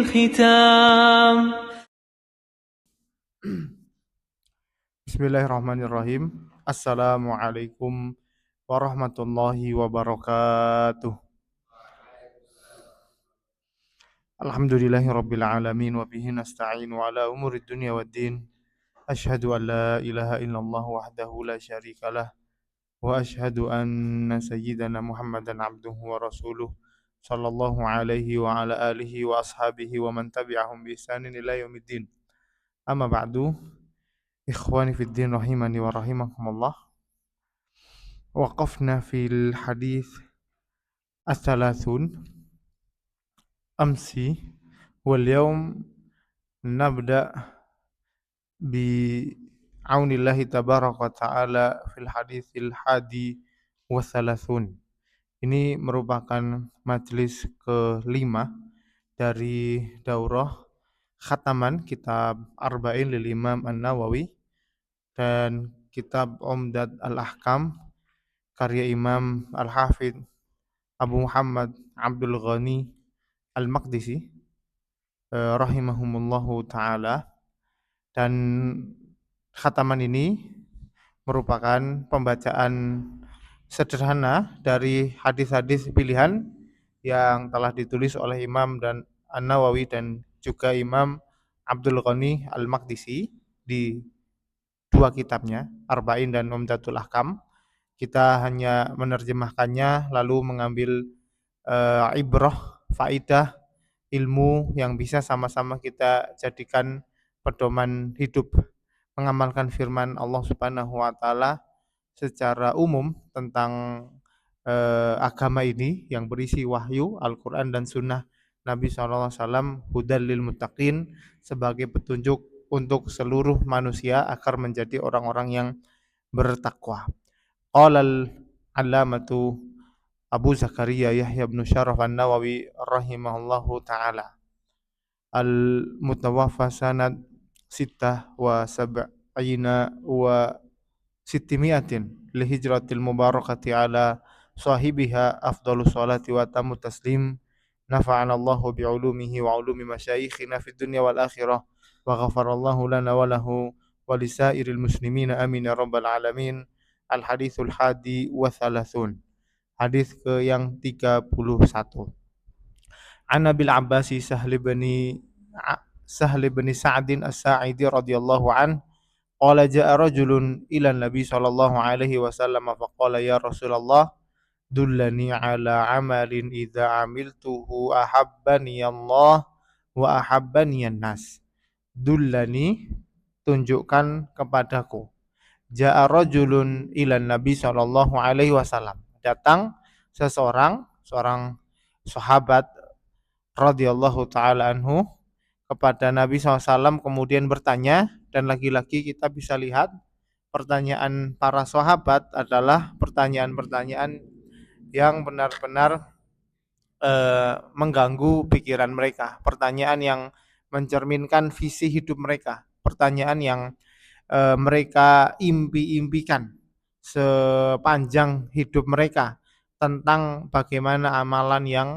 الختام. Bismillahirrahmanirrahim. Assalamualaikum warahmatullahi wabarakatuh. Alhamdulillahirabbil alamin wa bihi nasta'inu ala umurid dunya waddin. Asyhadu an la ilaha illallah wahdahu la syarikalah wa asyhadu anna sayyidana Muhammadan abduhu wa rasuluh sallallahu alaihi wa ala alihi wa ashabihi wa man tabi'ahum bi ihsanin ila yaumiddin. Amma ba'du, ikhwani fid din rahimani wa rahimakumullah. وقفنا في الحديث الثلاثون أمس واليوم نبدأ بعون الله تبارك وتعالى في الحديث الحادي والثلاثون. Ini merupakan majelis kelima dari daurah khataman kitab Arba'in lil Imam An-Nawawi dan kitab Umdat Al-Ahkam karya Imam Al-Hafidh Abu Muhammad Abdul Ghani Al-Maqdisi rahimahumullahu ta'ala. Dan khataman ini merupakan pembacaan sederhana dari hadis-hadis pilihan yang telah ditulis oleh Imam dan An-Nawawi dan juga Imam Abdul Ghani Al-Maqdisi di dua kitabnya, Arba'in dan Umdatul Ahkam. Kita hanya menerjemahkannya lalu mengambil ibrah, faidah, ilmu yang bisa sama-sama kita jadikan pedoman hidup, mengamalkan firman Allah Subhanahu wa taala secara umum tentang agama ini yang berisi wahyu, Al-Qur'an dan sunnah Nabi SAW, hudal lil muttaqin, sebagai petunjuk untuk seluruh manusia agar menjadi orang-orang yang bertakwa. Qala al-allamatu Abu Zakaria Yahya bin Syaraf An-Nawawi rahimahullahu ta'ala al-mutawaffa sanad sittah wa sab'ina wa sittimiatin li hijratil mubarakati ala sahibiha afdalus salati wa tamu taslim. Nafa'ana Allahu bi'ulumihi wa ulumi masyayikhina fid dunya wal akhirah wa ghafarallahu lana wa lahu wa lisairil muslimina amin ya rabbal alamin. Al-hadithul hadi wa thalathun. Hadis ke yang 31. An Nabil Abbasi Sahl bin Sa'din As-Sa'idi radhiyallahu an qala ja'a rajulun ila Nabi sallallahu alaihi wasallam faqala ya Rasulullah dullani ala amalin idza amiltuhu ahabbani Allah wa ahabbani an-nas. Dullani, tunjukkan kepadaku. Ja'a rajulun ilan Nabi sallallahu alaihi wasallam. Datang seorang sahabat radhiyallahu taala anhu kepada Nabi SAW kemudian bertanya, dan lagi-lagi kita bisa lihat pertanyaan para sahabat adalah pertanyaan-pertanyaan yang benar-benar mengganggu pikiran mereka, pertanyaan yang mencerminkan visi hidup mereka, pertanyaan yang mereka impi-impikan sepanjang hidup mereka tentang bagaimana amalan yang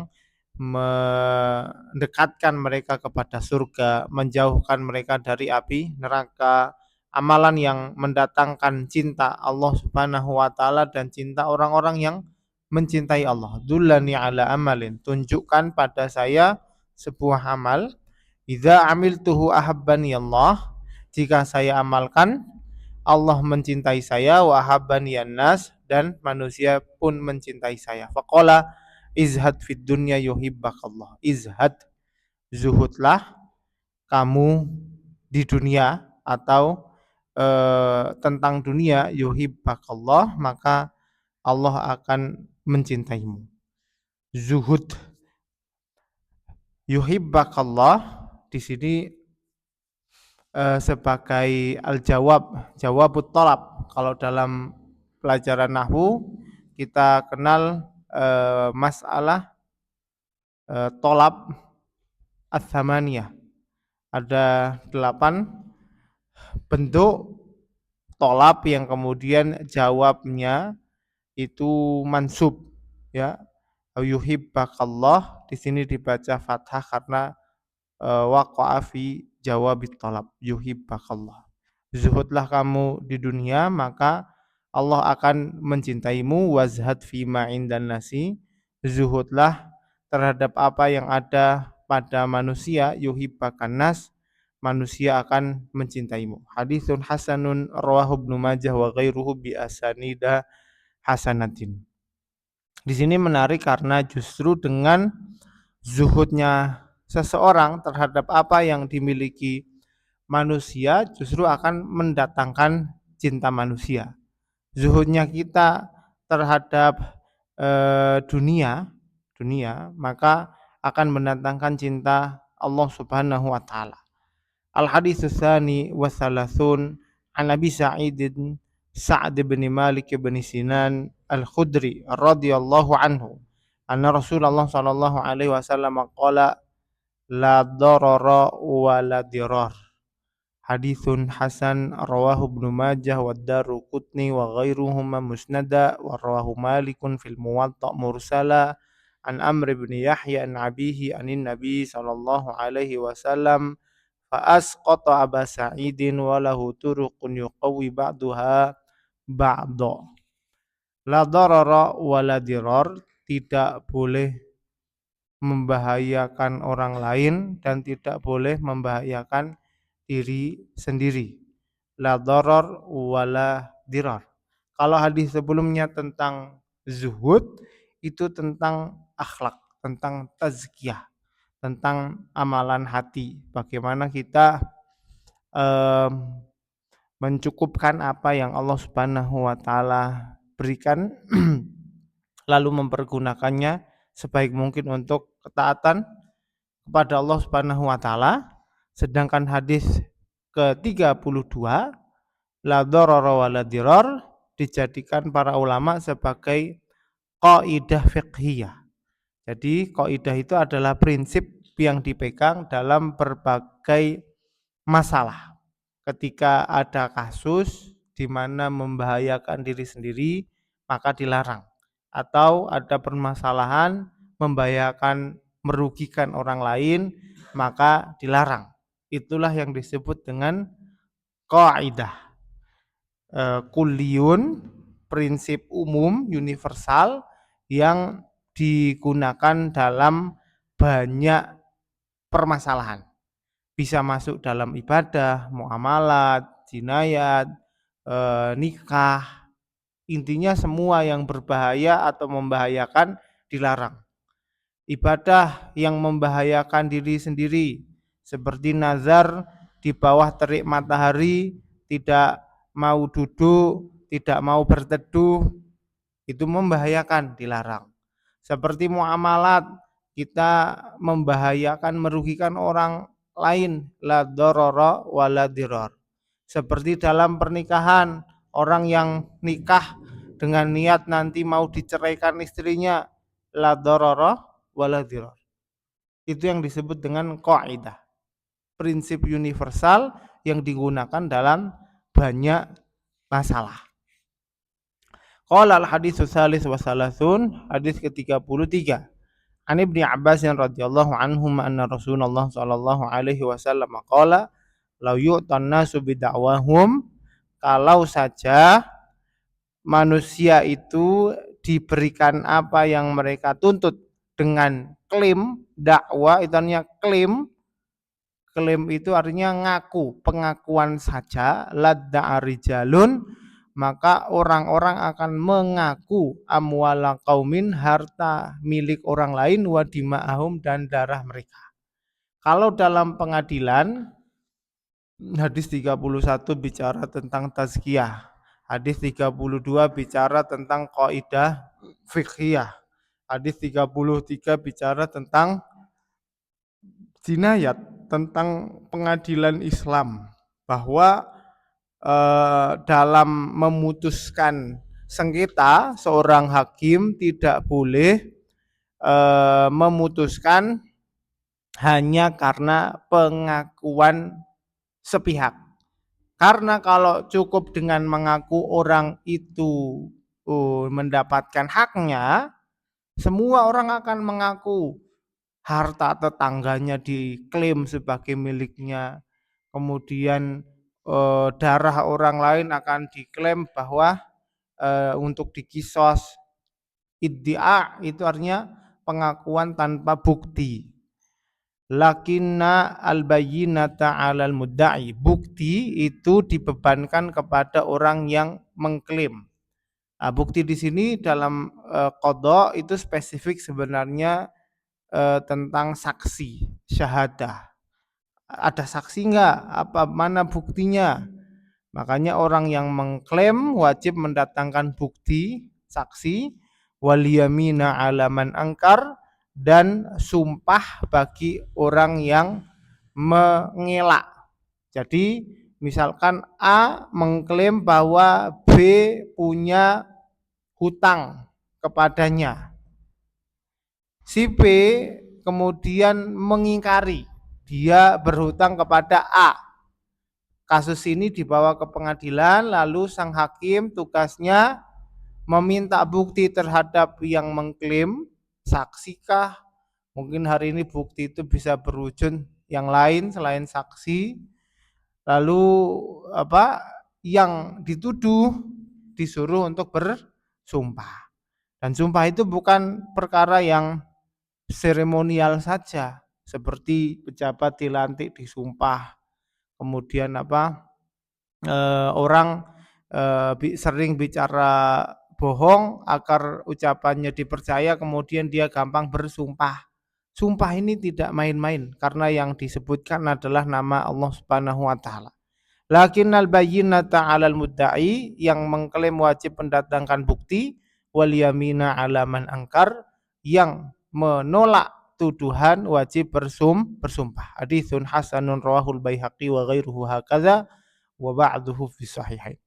mendekatkan mereka kepada surga, menjauhkan mereka dari api neraka, amalan yang mendatangkan cinta Allah Subhanahu wa taala dan cinta orang-orang yang mencintai Allah. Dullani ala amalin, tunjukkan pada saya sebuah amal, idza amiltuhu ahabbani Allah, jika saya amalkan Allah mencintai saya, wa ahabbani an-nas, dan manusia pun mencintai saya. Faqala izhad fid dunya yuhibbakallah. Izhad, zuhudlah kamu di dunia atau tentang dunia, yuhibbakallah, maka Allah akan mencintaimu. Zuhud, yuhibbakallah di sini sebagai jawabut talab. Kalau dalam pelajaran nahwu kita kenal masalah talab ats-tsamaniyah. Ada 8 bentuk talab yang kemudian jawabnya itu mansub, ya. Yuhibbakallah di sini dibaca fathah karena waqa'a fi jawabit talab yuhibbakallah. Zuhudlah kamu di dunia, maka Allah akan mencintaimu. Wazhad fi ma indan nasi, zuhudlah terhadap apa yang ada pada manusia. Yuhibbakan nas, manusia akan mencintaimu. Haditsun hasanun rawahu Ibnu Majah wa ghairuhu bi asanida hasanatin. Di sini menarik karena justru dengan zuhudnya seseorang terhadap apa yang dimiliki manusia justru akan mendatangkan cinta manusia. Zuhudnya kita terhadap dunia maka akan mendatangkan cinta Allah Subhanahu wa taala. Al hadits tsani wa salasun an Abi Sa'd bin Malik bin Sinan Al-Khudri radhiyallahu anhu anna Rasulullah sallallahu alaihi wasallam qala la darara wa la dirar. Haditsun hasan rawahu Ibnu Majah wa Daruqutni wa ghairuhuma musnada wa rawahu Malikun fil Muwatta mursala an Amr bin Yahya an abihi anin Nabi sallallahu alaihi wasallam fa asqata Aba Sa'idin wa lahu turuqun yuqawi ba'daha ba'da. La darara wa la dirar, tidak boleh membahayakan orang lain dan tidak boleh membahayakan diri sendiri. La darar wala dirar. Kalau hadis sebelumnya tentang zuhud, itu tentang akhlak, tentang tazkiyah, tentang amalan hati. Bagaimana kita mencukupkan apa yang Allah Subhanahu wa taala berikan lalu mempergunakannya sebaik mungkin untuk ketaatan kepada Allah Subhanahu wa taala. Sedangkan hadis ke-32 la darara wa la dirar dijadikan para ulama sebagai kaidah fiqhiyah. Jadi kaidah itu adalah prinsip yang dipegang dalam berbagai masalah. Ketika ada kasus di mana membahayakan diri sendiri, maka dilarang. Atau ada permasalahan membahayakan, merugikan orang lain, maka dilarang. Itulah yang disebut dengan kaidah kulliyun, prinsip umum universal yang digunakan dalam banyak permasalahan. Bisa masuk dalam ibadah, muamalat, jinayat, nikah. Intinya semua yang berbahaya atau membahayakan dilarang. Ibadah yang membahayakan diri sendiri seperti nazar di bawah terik matahari, tidak mau duduk, tidak mau berteduh, itu membahayakan, dilarang. Seperti muamalat, kita membahayakan, merugikan orang lain, la darara wa la dirar. Seperti dalam pernikahan, orang yang nikah dengan niat nanti mau diceraikan istrinya, la darara wa la dirar. Itu yang disebut dengan kaidah, prinsip universal yang digunakan dalam banyak masalah. Qala al-haditsu tsalits wa salasun, hadis ke-33. An Ibnu Abbas radhiyallahu anhum anna Rasulullah sallallahu alaihi wasallam qala law yu'tan nasu bid'awahum, kalau saja manusia itu diberikan apa yang mereka tuntut dengan klaim. Dakwah itu artinya klaim. Klaim itu artinya ngaku, pengakuan saja. Ladda'a rijalun, maka orang-orang akan mengaku amwala qaumin, harta milik orang lain, wa dima'ahum, dan darah mereka. Kalau dalam pengadilan, hadis 31 bicara tentang tazkiyah, hadis 32 bicara tentang kaidah fiqhiyah, hadis 33 bicara tentang jinayat, tentang pengadilan Islam, bahwa dalam memutuskan sengketa, seorang hakim tidak boleh memutuskan hanya karena pengakuan sepihak. Karena kalau cukup dengan mengaku orang itu mendapatkan haknya, semua orang akan mengaku harta tetangganya diklaim sebagai miliknya, kemudian darah orang lain akan diklaim bahwa untuk dikisos. Iddia itu artinya pengakuan tanpa bukti. Lakinna al-bayyinata 'alal mudda'i. Bukti itu dibebankan kepada orang yang mengklaim. Nah, bukti di sini dalam qadha itu spesifik sebenarnya tentang saksi, syahadah. Ada saksi enggak? Apa mana buktinya? Makanya orang yang mengklaim wajib mendatangkan bukti, saksi, wal yamina 'ala man angkar, dan sumpah bagi orang yang mengelak. Jadi misalkan A mengklaim bahwa B punya hutang kepadanya. Si B kemudian mengingkari dia berhutang kepada A. Kasus ini dibawa ke pengadilan, lalu sang hakim tugasnya meminta bukti terhadap yang mengklaim, saksikah? Mungkin hari ini bukti itu bisa berwujud yang lain selain saksi. Lalu yang dituduh disuruh untuk bersumpah. Dan sumpah itu bukan perkara yang seremonial saja, seperti pejabat dilantik disumpah. Kemudian orang sering bicara bohong agar ucapannya dipercaya, kemudian dia gampang bersumpah. Sumpah ini tidak main-main karena yang disebutkan adalah nama Allah Subhanahu wa taala. Lakinnal bayyinata 'alal mudda'i, yang mengklaim wajib mendatangkan bukti, wal yamina 'ala man angkar, yang menolak tuduhan wajib bersumpah. Haditsun hasanun rawahul Baihaqi wa ghairuhu hakadza wa ba'duhu fi sahihain.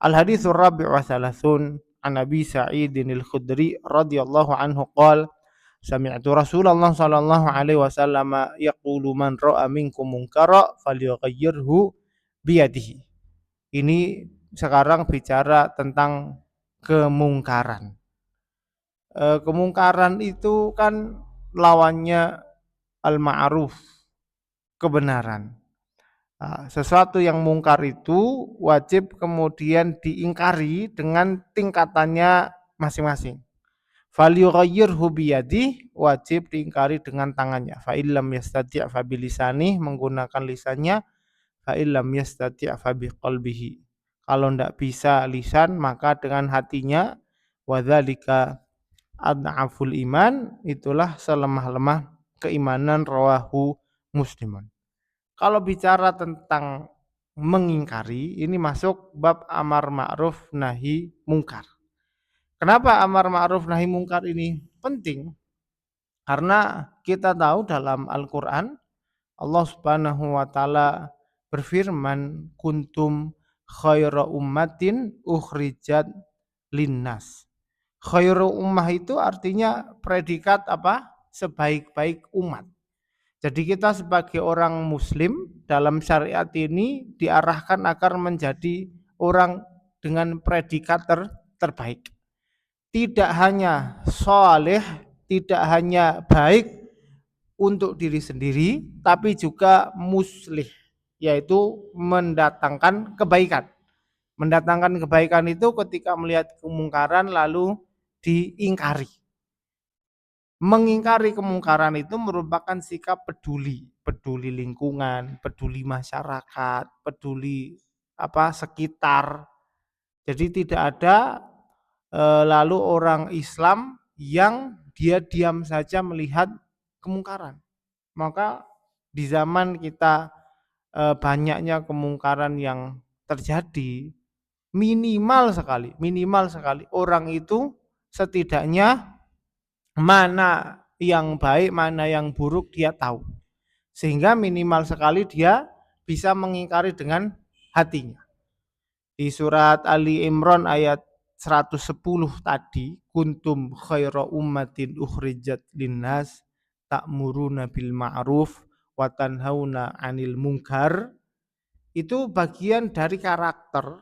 Al haditsur rabi' wa thalathun an Abi Sa'idin al-Khudri radhiyallahu anhu qala sami'tu Rasulullah sallallahu alaihi wasallam yaqulu man ra'a minkum munkara falyughayyirhu biyadihi. Ini sekarang bicara tentang kemungkaran. Kemungkaran itu kan lawannya al-ma'ruf, kebenaran. Sesuatu yang mungkar itu wajib kemudian diingkari dengan tingkatannya masing-masing. Falyughayyirhu biyadihi, wajib diingkari dengan tangannya. Fa illam yastati' fa bilisanihi, menggunakan lisannya. Fa illam yastati' fa biqalbihi, kalau ndak bisa lisan maka dengan hatinya. Wa dzalika ad'aful iman, itulah selemah-lemah keimanan, rawahu Muslimun. Kalau bicara tentang mengingkari, ini masuk bab amar ma'ruf nahi mungkar. Kenapa amar ma'ruf nahi mungkar ini penting? Karena kita tahu dalam Al-Qur'an Allah Subhanahu wa taala berfirman, kuntum khaira ummatin ukhrijat linnas. Khairu ummah itu artinya predikat sebaik-baik umat. Jadi kita sebagai orang muslim dalam syariat ini diarahkan agar menjadi orang dengan predikat terbaik. Tidak hanya soleh, tidak hanya baik untuk diri sendiri, tapi juga muslih, yaitu mendatangkan kebaikan. Mendatangkan kebaikan itu ketika melihat kemungkaran lalu diingkari. Mengingkari kemungkaran itu merupakan sikap peduli lingkungan, peduli masyarakat, peduli sekitar. Jadi tidak ada lalu orang Islam yang dia diam saja melihat kemungkaran. Maka di zaman kita banyaknya kemungkaran yang terjadi, minimal sekali orang itu setidaknya mana yang baik, mana yang buruk dia tahu. Sehingga minimal sekali dia bisa mengingkari dengan hatinya. Di surat Ali Imran ayat 110 tadi, kuntum khaira ummatin ukhrijat linnas ta'muruna bil ma'ruf wa tanhauna 'anil munkar, itu bagian dari karakter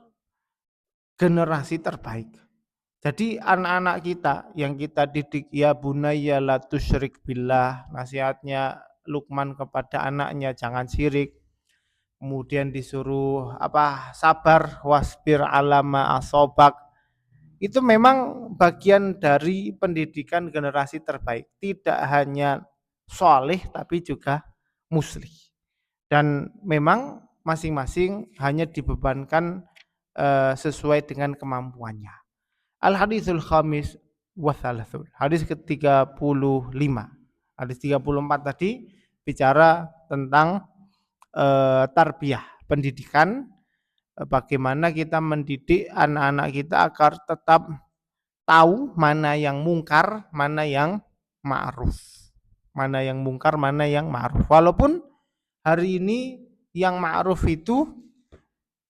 generasi terbaik. Jadi anak-anak kita yang kita didik, ya bunayya la tusyrik billah, nasihatnya Luqman kepada anaknya jangan syirik. Kemudian disuruh sabar, wasbir alama asobak. Itu memang bagian dari pendidikan generasi terbaik. Tidak hanya soleh tapi juga muslih. Dan memang masing-masing hanya dibebankan sesuai dengan kemampuannya. Al-haditsul khamis wa thalathun. Hadis ke-35. Hadis 34 tadi bicara tentang tarbiyah, pendidikan, bagaimana kita mendidik anak-anak kita agar tetap tahu mana yang mungkar, mana yang ma'ruf. Mana yang mungkar, mana yang ma'ruf. Walaupun hari ini yang ma'ruf itu,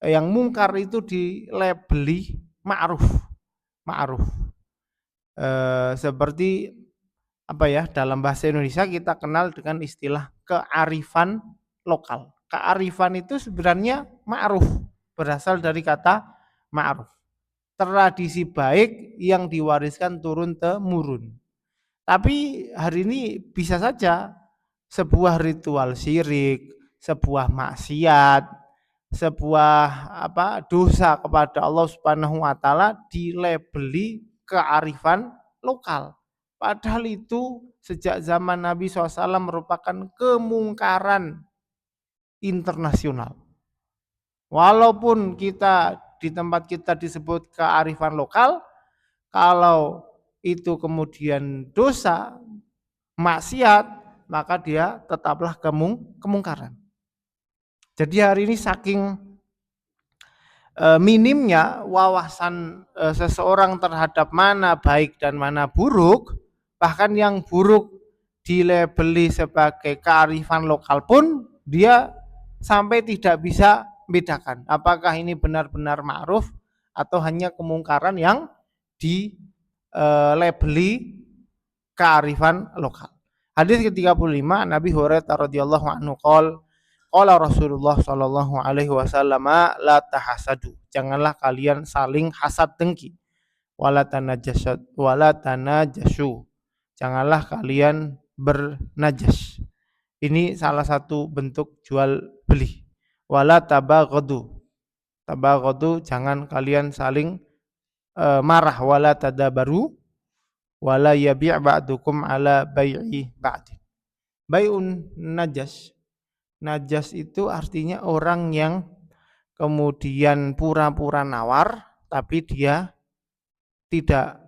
yang mungkar itu dilabeli ma'ruf. Ma'ruf. Seperti dalam bahasa Indonesia kita kenal dengan istilah kearifan lokal. Kearifan itu sebenarnya ma'ruf, berasal dari kata ma'ruf. Tradisi baik yang diwariskan turun temurun. Tapi hari ini bisa saja sebuah ritual syirik, sebuah maksiat, sebuah dosa kepada Allah Subhanahu wa taala dilabeli kearifan lokal. Padahal itu sejak zaman Nabi SAW merupakan kemungkaran internasional. Walaupun kita di tempat kita disebut kearifan lokal, kalau itu kemudian dosa, maksiat, maka dia tetaplah kemungkaran. Jadi hari ini saking minimnya wawasan seseorang terhadap mana baik dan mana buruk, bahkan yang buruk dilabeli sebagai kearifan lokal pun dia sampai tidak bisa membedakan apakah ini benar-benar ma'ruf atau hanya kemungkaran yang dilabeli kearifan lokal. Hadis ke-35, Nabi Hurairah radhiyallahu anhu qala Rasulullah sallallahu alaihi wasallam, la tahasadu. Janganlah kalian saling hasad dengki. Wala tanajashu. Janganlah kalian bernajas. Ini salah satu bentuk jual beli. Wala tabaghadu. Tabaghadu, jangan kalian saling marah. Wala tadabaru. Wala yabi' ba'dukum ala bai'i ba'din. Bai'un najas. Najas itu artinya orang yang kemudian pura-pura nawar tapi dia tidak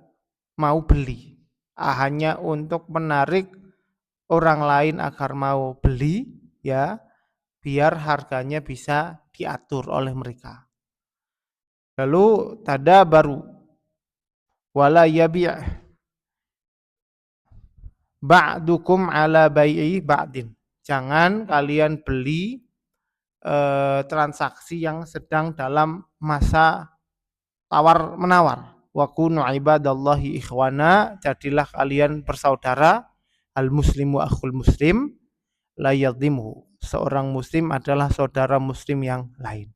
mau beli. Hanya untuk menarik orang lain agar mau beli, ya, biar harganya bisa diatur oleh mereka. Lalu tadabaru wala yabi' ba'dukum ala bai'i ba'din. Jangan kalian beli transaksi yang sedang dalam masa tawar menawar. Wa kunu ibadallahi ikhwana, jadilah kalian bersaudara. Al muslimu akhul muslim la yadhimhu. Seorang muslim adalah saudara muslim yang lain.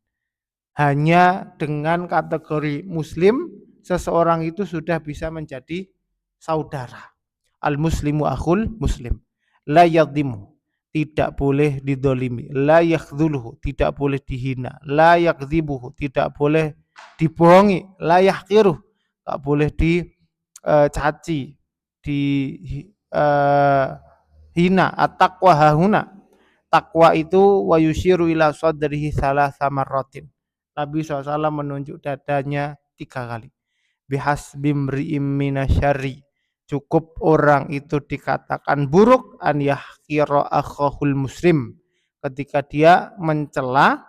Hanya dengan kategori muslim seseorang itu sudah bisa menjadi saudara. Al muslimu akhul muslim la yadhimhu, tidak boleh didolimi, la yakhdhuluhu, tidak boleh dihina, la yakdzibuhu, tidak boleh dibohongi, la yahqiruh, tak boleh dicaci, hina. At-taqwa hahuna, takwa itu wa yusyiru ila sadrihi salasa marratin. Nabi SAW menunjuk dadanya 3 kali. Bihasbimri'im minasyarri, cukup orang itu dikatakan buruk an yahqira akhahul muslim, ketika dia mencela,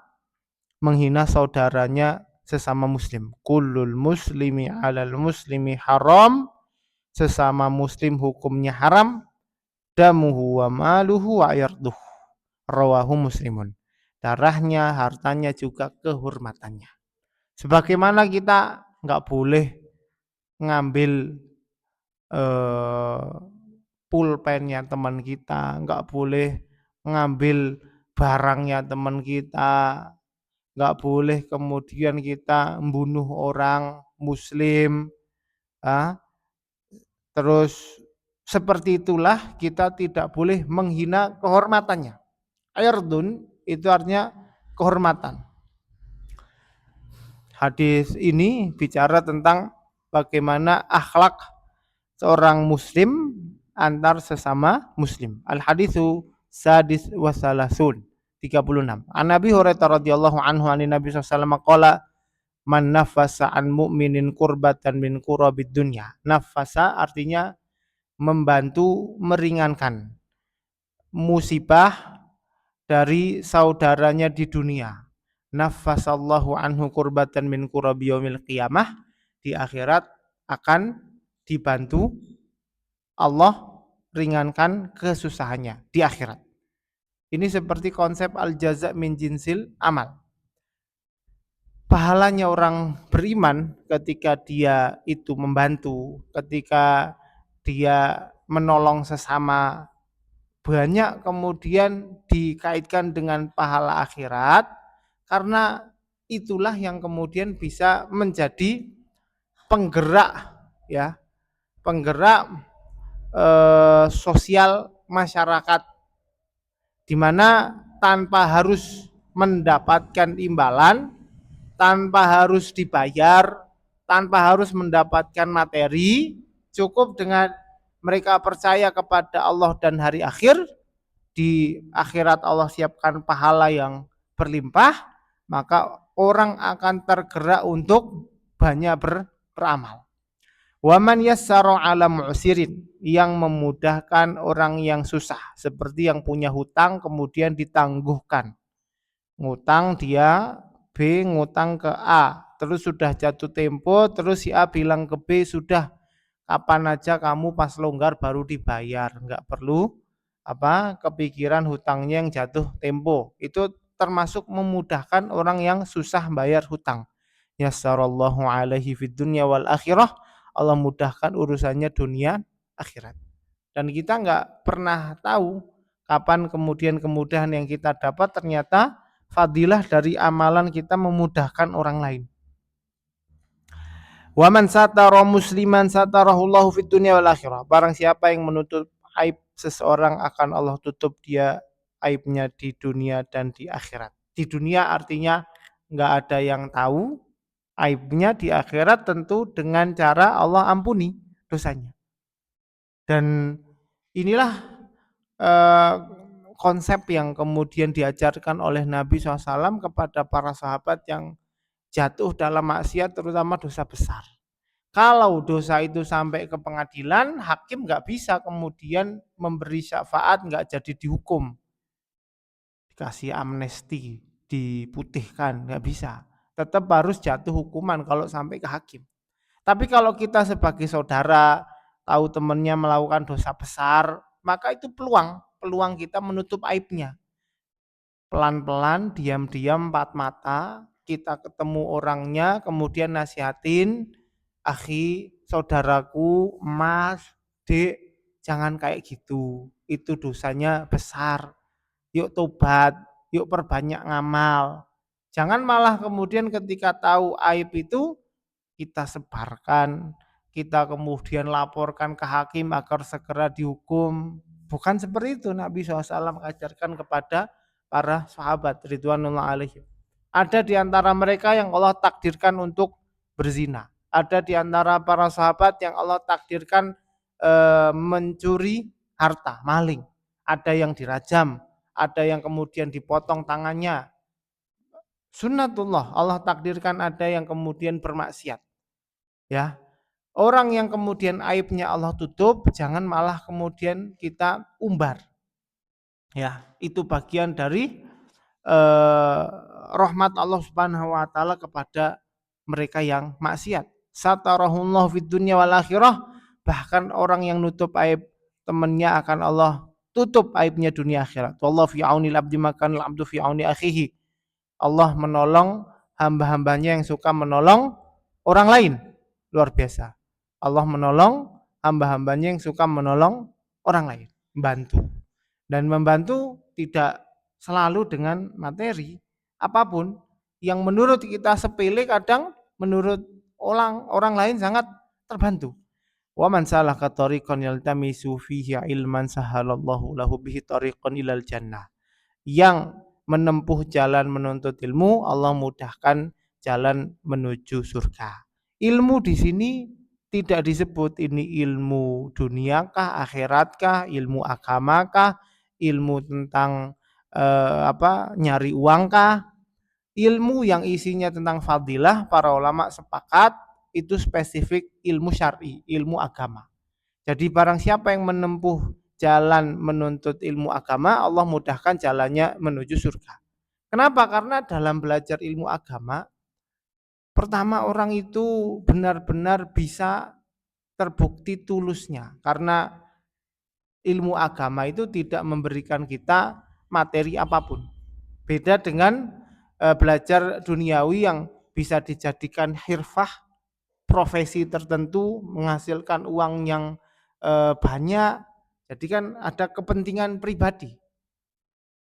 menghina saudaranya sesama muslim. Kullul muslimi alal muslimi haram, sesama muslim hukumnya haram. Damuhu wa maluhu wa yarduh, rawahu muslimun. Darahnya, hartanya, juga kehormatannya. Sebagaimana kita nggak boleh ngambil pulpennya teman kita, nggak boleh ngambil barangnya teman kita, nggak boleh kemudian kita membunuh orang muslim, Ah, terus seperti itulah kita tidak boleh menghina kehormatannya. Irdun itu artinya kehormatan. Hadis ini bicara tentang bagaimana akhlak seorang muslim antar sesama muslim. Al haditsu sadis wasalasun 36. An Nabi Hurairah radhiyallahu anhu an Nabi sallallahu alaihi wasallam qala man nafasa an mu'minin kurbatan min kurabid dunya. Nafasa artinya membantu meringankan musibah dari saudaranya di dunia. Nafasallahu anhu kurbatan min kurabi yaumil qiyamah, di akhirat akan dibantu Allah ringankan kesusahannya di akhirat. Ini seperti konsep al jaza min jinsil amal. Pahalanya orang beriman ketika dia itu membantu, ketika dia menolong sesama, banyak kemudian dikaitkan dengan pahala akhirat, karena itulah yang kemudian bisa menjadi penggerak, ya, penggerak sosial masyarakat, di mana tanpa harus mendapatkan imbalan, tanpa harus dibayar, tanpa harus mendapatkan materi, cukup dengan mereka percaya kepada Allah dan hari akhir. Di akhirat Allah siapkan pahala yang berlimpah, maka orang akan tergerak untuk banyak beramal. Waman yassara ala mu'sirin, yang memudahkan orang yang susah, seperti yang punya hutang kemudian ditangguhkan. Ngutang dia B ngutang ke A, terus sudah jatuh tempo, terus si A bilang ke B, sudah kapan aja kamu pas longgar baru dibayar, nggak perlu kepikiran hutangnya yang jatuh tempo. Itu termasuk memudahkan orang yang susah bayar hutang. Yassarallahu alaihi fid dunya wal akhirah, Allah mudahkan urusannya dunia akhirat. Dan kita nggak pernah tahu kapan kemudian kemudahan yang kita dapat ternyata fadilah dari amalan kita memudahkan orang lain. Waman satara musliman satarahullahu fid dunya wal akhirah. Barang siapa yang menutup aib seseorang akan Allah tutup dia aibnya di dunia dan di akhirat. Di dunia artinya nggak ada yang tahu, aibnya di akhirat tentu dengan cara Allah ampuni dosanya. Dan inilah eh, konsep yang kemudian diajarkan oleh Nabi SAW kepada para sahabat yang jatuh dalam maksiat, terutama dosa besar. Kalau dosa itu sampai ke pengadilan, hakim nggak bisa kemudian memberi syafaat, nggak jadi dihukum, dikasih amnesti, diputihkan, nggak bisa. Tetap harus jatuh hukuman kalau sampai ke hakim. Tapi kalau kita sebagai saudara tahu temannya melakukan dosa besar, maka itu peluang kita menutup aibnya. Pelan-pelan, diam-diam, empat mata, kita ketemu orangnya, kemudian nasihatin, akhi, saudaraku, mas, dek, jangan kayak gitu. Itu dosanya besar. Yuk tobat, yuk perbanyak ngamal. Jangan malah kemudian ketika tahu aib itu, kita sebarkan, kita kemudian laporkan ke hakim agar segera dihukum. Bukan seperti itu Nabi SAW mengajarkan kepada para sahabat ridwanullah alaihim. Ada di antara mereka yang Allah takdirkan untuk berzina. Ada di antara para sahabat yang Allah takdirkan mencuri harta, maling. Ada yang dirajam, ada yang kemudian dipotong tangannya. Sunnatullah, Allah takdirkan ada yang kemudian bermaksiat. Ya, orang yang kemudian aibnya Allah tutup, jangan malah kemudian kita umbar. Ya, itu bagian dari rahmat Allah Subhanahu wa taala kepada mereka yang maksiat. Satarahullahu fid dunya wal akhirah, bahkan orang yang nutup aib temannya akan Allah tutup aibnya dunia akhirat. Wallahu fi aunil abdi makan al abdu fi auni akhihi. Allah menolong hamba-hambanya yang suka menolong orang lain. Luar biasa. Allah menolong hamba-hambanya yang suka menolong orang lain, membantu. Dan membantu tidak selalu dengan materi, apapun yang menurut kita sepele kadang menurut orang lain sangat terbantu. Wa man salaka tariqan yaltamisu fihi ilman sahalallahu lahu bihi tariqan ilal jannah. Yang menempuh jalan menuntut ilmu, Allah mudahkan jalan menuju surga. Ilmu di sini tidak disebut ini ilmu duniakah, akhiratkah, ilmu agamakah, ilmu tentang nyari uangkah. Ilmu yang isinya tentang fadilah, para ulama sepakat itu spesifik ilmu syar'i, ilmu agama. Jadi barang siapa yang menempuh jalan menuntut ilmu agama, Allah mudahkan jalannya menuju surga. Kenapa? Karena dalam belajar ilmu agama, pertama orang itu benar-benar bisa terbukti tulusnya. Karena ilmu agama itu tidak memberikan kita materi apapun. Beda dengan belajar duniawi yang bisa dijadikan hirfah, profesi tertentu, menghasilkan uang yang banyak. Jadi kan ada kepentingan pribadi.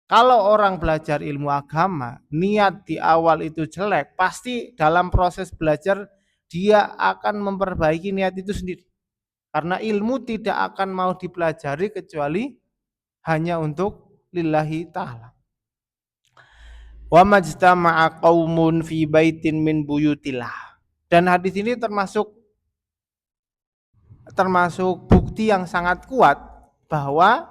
Kalau orang belajar ilmu agama, niat di awal itu jelek, pasti dalam proses belajar dia akan memperbaiki niat itu sendiri. Karena ilmu tidak akan mau dipelajari kecuali hanya untuk lillahi ta'ala. Wa majtama'a qaumun fi baitin min buyutillah. Dan hadis ini termasuk bukti yang sangat kuat bahwa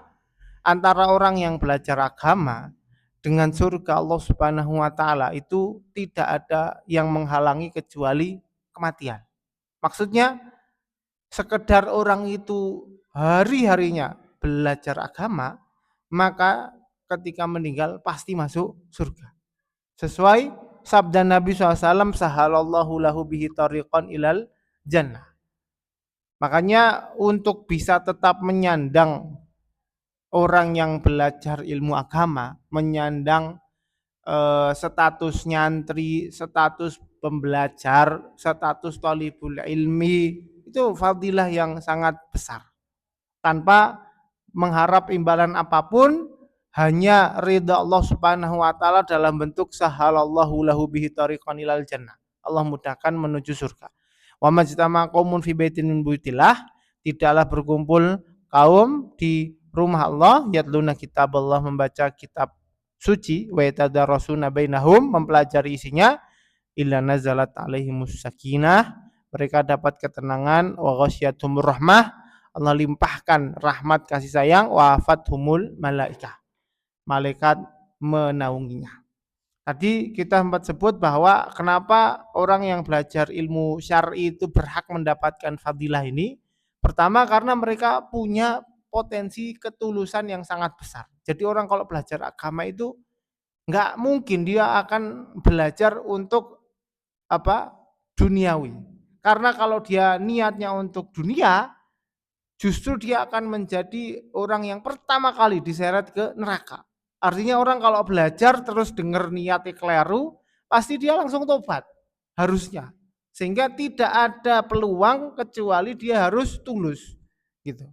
antara orang yang belajar agama dengan surga Allah Subhanahu wa taala itu tidak ada yang menghalangi kecuali kematian. Maksudnya sekedar orang itu hari-harinya belajar agama, maka ketika meninggal pasti masuk surga. Sesuai sabda Nabi SAW, sahalallahu lahu bihi tariqan ilal jannah. Makanya untuk bisa tetap menyandang orang yang belajar ilmu agama, menyandang status nyantri, status pembelajar, status thalibul ilmi, itu fadilah yang sangat besar. Tanpa mengharap imbalan apapun, hanya ridha Allah Subhanahu wa taala dalam bentuk sahalallahu lahu bihi tariqan ilal jannah. Allah mudahkan menuju surga. Wa majtama qaumun fi baitin min buyutillah, tidaklah berkumpul kaum di rumah Allah, yatluna kitab Allah, membaca kitab suci, wa yatadarasuna bainahum, mempelajari isinya, illa nazalat alaihimus sakinah, mereka dapat ketenangan, wa ghasyiyatuhumur rahmah, Allah limpahkan rahmat kasih sayang, wa afathumul malaikah, malaikat menaunginya. Tadi kita sempat sebut bahwa kenapa orang yang belajar ilmu syar'i itu berhak mendapatkan fadilah ini. Pertama karena mereka punya potensi ketulusan yang sangat besar. Jadi orang kalau belajar agama itu nggak mungkin dia akan belajar untuk duniawi. Karena kalau dia niatnya untuk dunia, justru dia akan menjadi orang yang pertama kali diseret ke neraka. Artinya orang kalau belajar terus dengar niatnya keliru, pasti dia langsung tobat, harusnya. Sehingga tidak ada peluang kecuali dia harus tulus, gitu.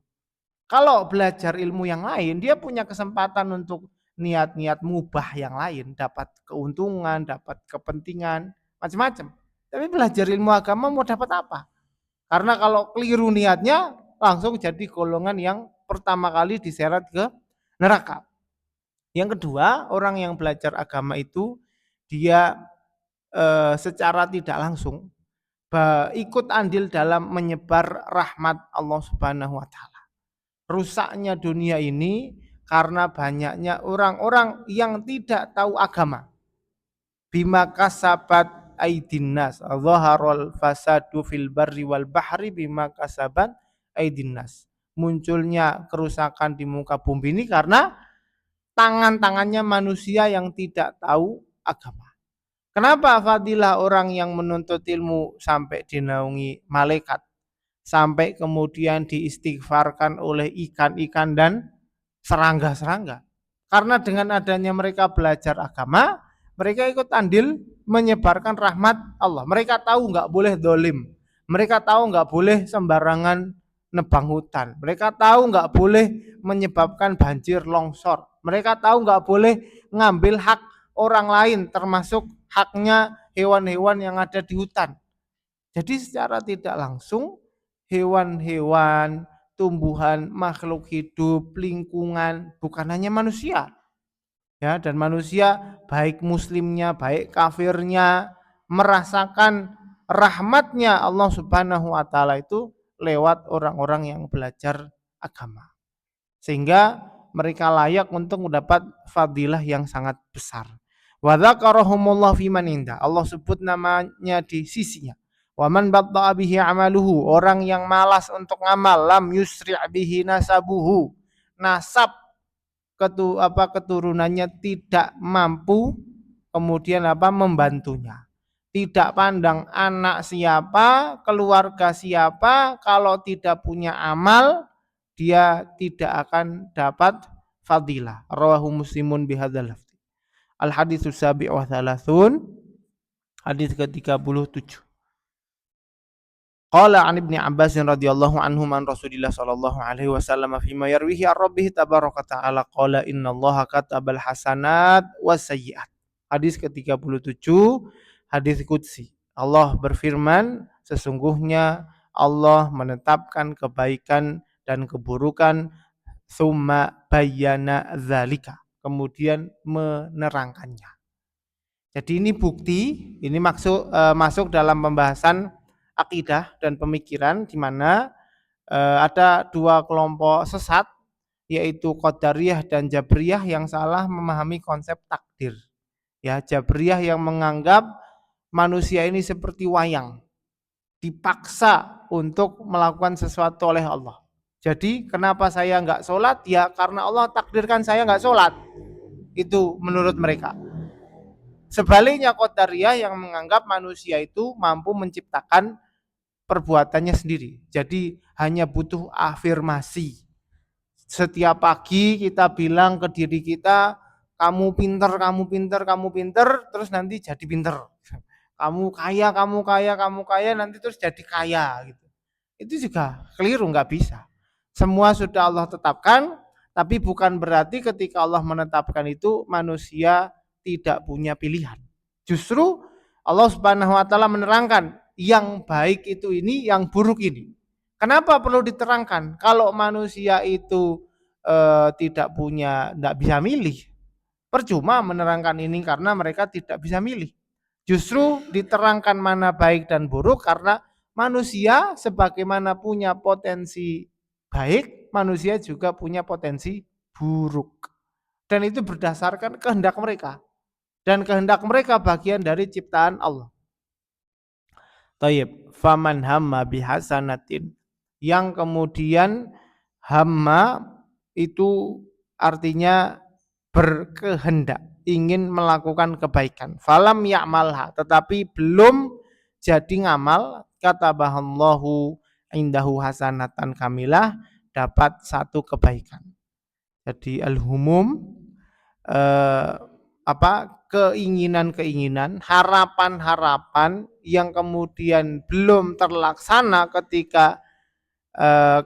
Kalau belajar ilmu yang lain, dia punya kesempatan untuk niat-niat mubah yang lain, dapat keuntungan, dapat kepentingan, macam-macam. Tapi belajar ilmu agama mau dapat apa? Karena kalau keliru niatnya, langsung jadi golongan yang pertama kali diseret ke neraka. Yang kedua, orang yang belajar agama itu dia secara tidak langsung ikut andil dalam menyebar rahmat Allah Subhanahu wa taala. Rusaknya dunia ini karena banyaknya orang-orang yang tidak tahu agama. Bima kasabat aidin nas, zaharul fasadu fil barri wal bahri bima kasabat aidin nas. Munculnya kerusakan di muka bumi ini karena tangan-tangannya manusia yang tidak tahu agama. Kenapa fadilah orang yang menuntut ilmu sampai dinaungi malaikat, sampai kemudian diistighfarkan oleh ikan-ikan dan serangga-serangga? Karena dengan adanya mereka belajar agama, mereka ikut andil menyebarkan rahmat Allah. Mereka tahu nggak boleh dolim, mereka tahu nggak boleh sembarangan nebang hutan, mereka tahu nggak boleh menyebabkan banjir longsor, mereka tahu nggak boleh ngambil hak orang lain termasuk haknya hewan-hewan yang ada di hutan. Jadi secara tidak langsung hewan-hewan, tumbuhan, makhluk hidup, lingkungan, bukan hanya manusia. Ya, dan manusia baik muslimnya, baik kafirnya merasakan rahmatnya Allah Subhanahu wa taala itu lewat orang-orang yang belajar agama. Sehingga mereka layak untuk mendapat fadilah yang sangat besar. Wa dzakarahumullah fi man indah. Allah sebut namanya di sisinya. Wa man batta'a bihi amaluhu, orang yang malas untuk ngamal, lam yusri' bihi nasabuhu. Nasab keturunannya tidak mampu kemudian membantunya. Tidak pandang anak siapa, keluarga siapa, kalau tidak punya amal dia tidak akan dapat fadilah. Rawahu Muslimun bihadzal lafzi. Al haditsus sabi' wa thalathun, hadis ke-37. Qala an Ibnu Abbas radhiyallahu anhu man Rasulillah sallallahu alaihi wasallam fima yarwihi ar-rabbih tabaraka ta'ala qala innallaha katabal hasanat was sayyi'at. Hadis ke-37, hadis qudsi. Allah berfirman, sesungguhnya Allah menetapkan kebaikan dan keburukan, summa bayyana dzalika, kemudian menerangkannya. Jadi ini bukti, ini masuk dalam pembahasan akidah dan pemikiran di mana ada dua kelompok sesat, yaitu Qadariyah dan Jabriyah yang salah memahami konsep takdir. Ya, Jabriyah yang menganggap manusia ini seperti wayang, dipaksa untuk melakukan sesuatu oleh Allah. Jadi kenapa saya nggak sholat? Ya karena Allah takdirkan saya nggak sholat. Itu menurut mereka. Sebaliknya Qadariyah yang menganggap manusia itu mampu menciptakan perbuatannya sendiri. Jadi hanya butuh afirmasi. Setiap pagi kita bilang ke diri kita, kamu pinter, kamu pinter, kamu pinter, terus nanti jadi pinter. Kamu kaya, kamu kaya, kamu kaya, nanti terus jadi kaya gitu. Itu juga keliru, nggak bisa. Semua sudah Allah tetapkan, tapi bukan berarti ketika Allah menetapkan itu manusia tidak punya pilihan. Justru Allah Subhanahu wa taala menerangkan yang baik itu ini, yang buruk ini. Kenapa perlu diterangkan? Kalau manusia itu tidak bisa milih, percuma menerangkan ini karena mereka tidak bisa milih. Justru diterangkan mana baik dan buruk karena manusia sebagaimana punya potensi baik, manusia juga punya potensi buruk. Dan itu berdasarkan kehendak mereka. Dan kehendak mereka bagian dari ciptaan Allah. Tayyib, faman hamma bihasanatin, yang kemudian hamma itu artinya berkehendak, ingin melakukan kebaikan. Falam ya'malha, tetapi belum jadi ngamal, katabahallahu indahu hasanatan kamilah, dapat satu kebaikan. Jadi al-humum keinginan-keinginan, harapan-harapan yang kemudian belum terlaksana ketika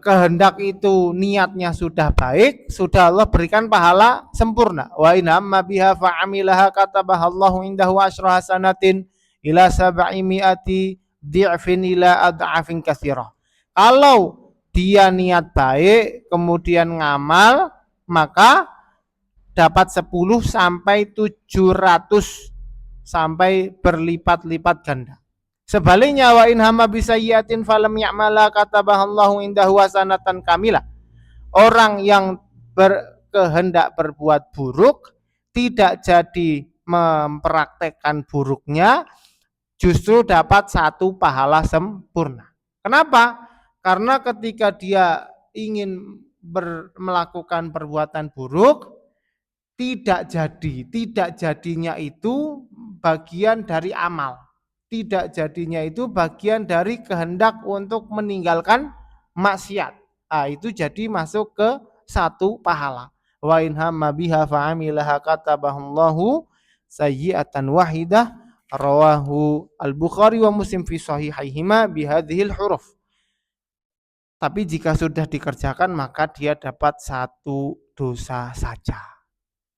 kehendak itu niatnya sudah baik, sudah Allah berikan pahala sempurna. Wa in amma biha fa amilaha katabahallahu indahu asyra hasanatin ila sab'i mi'ati dhi'fin ila ad'afin katsirah. Kalau dia niat baik kemudian ngamal, maka dapat 10 sampai 700 sampai berlipat-lipat ganda. Sebaliknya wa in hamma bisayyi'atin falam ya'mala katabahallahu indahu hasanatan kamilah. Orang yang berkehendak berbuat buruk tidak jadi mempraktekkan buruknya, justru dapat satu pahala sempurna. Kenapa? Karena ketika dia ingin melakukan perbuatan buruk, tidak jadinya itu bagian dari amal. Tidak jadinya itu bagian dari kehendak untuk meninggalkan maksiat. Itu jadi masuk ke satu pahala. Wa in hamma biha fa'amilaha katabahallahu sayyi'atan wahidah, rawahu al-Bukhari wa Muslim fi sahihaihima bihadhil huruf. Tapi jika sudah dikerjakan maka dia dapat satu dosa saja.